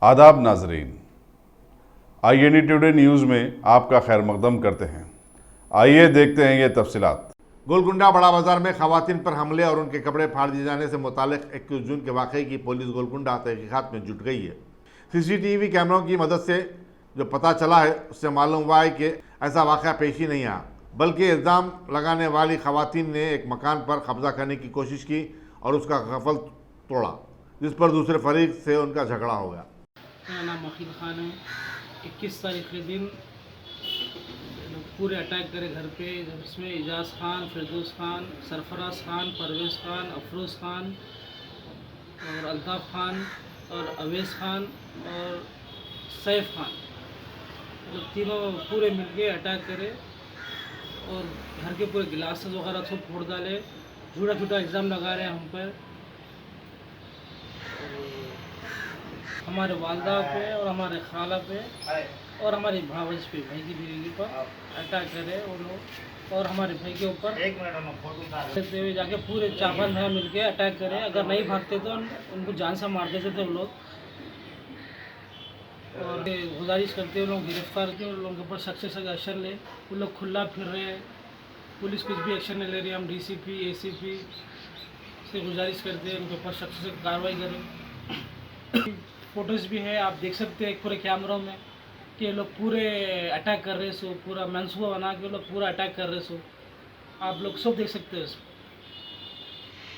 आदाब नाजरीन, INE today news में आपका खैर मकदम करते हैं। आइए देखते हैं ये तफसीलात। गोलकुंडा बड़ा बाजार में खवातीन पर हमले और उनके कपड़े फाड़ दिए जाने से मुतालिक 21 जून के वाक़े की पुलिस गोलकुंडा तहकीकात में जुट गई है। CCTV कैमरों की मदद से जो पता चला है उससे मालूम हुआ है कि ऐसा वाक़ा पेश ही नहीं आया, बल्कि इल्ज़ाम लगाने वाली खवातीन ने एक मकान पर कब्जा करने की कोशिश की और उसका गफल तोड़ा, जिस पर दूसरे फरीक से उनका झगड़ा हो गया। मेरा नाम मखील खान है। 21 तारीख के दिन पूरे अटैक करे घर पे, जिसमें इजाज़ खान, फिरदौस खान, सरफराज खान, परवेज़ खान, अफरोज़ खान और अल्ताफ़ खान और अवैस खान और सैफ खान, मतलब तीनों पूरे मिलके अटैक करे और घर के पूरे गिलासेस वगैरह सब फोड़ डाले। झूठा झूठा इल्ज़ाम लगा रहे हैं हम पर, हमारे वालदा पे और हमारे खाला पे और हमारी भावज पे, भाई की बीवी पर अटैक करे वो लोग और हमारे भाई के ऊपर देखते हुए जाके पूरे 4-5 भाई मिलके अटैक करे। अगर नहीं भागते तो उनको जान से मार देते थे वो लोग। और गुजारिश करते हैं लोग गिरफ्तार किए, उन लोगों के ऊपर सख्त से सख्त एक्शन ले। वो लोग खुला फिर रहे हैं, पुलिस कुछ भी एक्शन नहीं ले रही है। हम DCP ACP से गुजारिश करते हैं उनके ऊपर सख्त से सख्त कार्रवाई करें। फोटोज़ भी है, आप देख सकते हैं पूरे कैमरों में कि ये लोग पूरे अटैक कर रहे सो, पूरा मंसूबा बना के लोग पूरा अटैक कर रहे सो, आप लोग सब देख सकते हैं।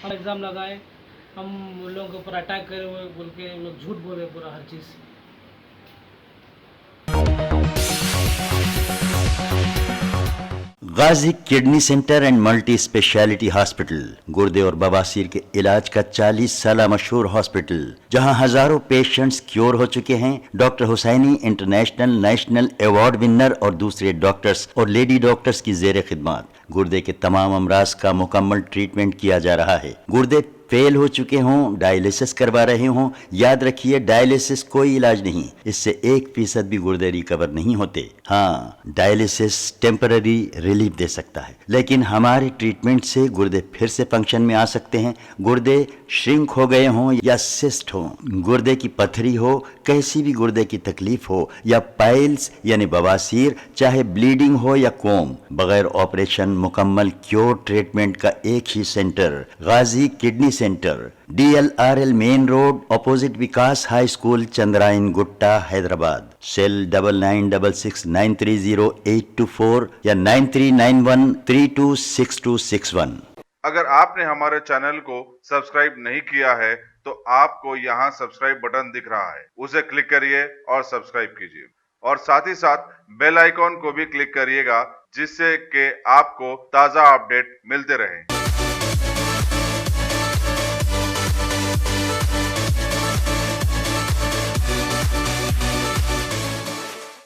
हम एग्ज़ाम लगाए, हम उन लोगों के ऊपर अटैक करे हुए बोल के लोग झूठ बोले पूरा हर चीज़। Ghazi kidney centre and multi speciality hospital, गुर्दे और बवासीर के इलाज का 40 साल मशहूर हॉस्पिटल, जहां हजारों पेशेंट्स क्योर हो चुके हैं। Doctor Husaini international national award winner और दूसरे डॉक्टर्स और लेडी डॉक्टर्स की जेर खिदमत गुर्दे के तमाम अमराज का मुकम्मल ट्रीटमेंट किया जा रहा है। गुर्दे फेल हो चुके हों, डायलिसिस करवा रहे हों, याद रखिए डायलिसिस कोई इलाज नहीं, इससे 1% भी गुर्दे रिकवर नहीं होते। हाँ, डायलिसिस टेम्पररी रिलीफ दे सकता है, लेकिन हमारे ट्रीटमेंट से गुर्दे फिर से फंक्शन में आ सकते हैं। गुर्दे श्रिंक हो गए हों या सिस्ट हो, गुर्दे की पथरी हो, कैसी भी गुर्दे की तकलीफ हो या पाइल्स यानी बवासीर, चाहे ब्लीडिंग हो या कोम, बगैर ऑपरेशन मुकम्मल क्योर ट्रीटमेंट का एक ही centre, Ghazi kidney centre, DLRL main road, opposite Vikas high school, Chandrayangutta, Hyderabad. Cell 9966930824 या 9391326261। अगर आपने हमारे चैनल को सब्सक्राइब नहीं किया है तो आपको यहाँ सब्सक्राइब बटन दिख रहा है, उसे क्लिक करिए और सब्सक्राइब कीजिए और साथ ही साथ बेल आइकॉन को भी क्लिक करिएगा, जिससे कि आपको ताज़ा अपडेट मिलते रहें।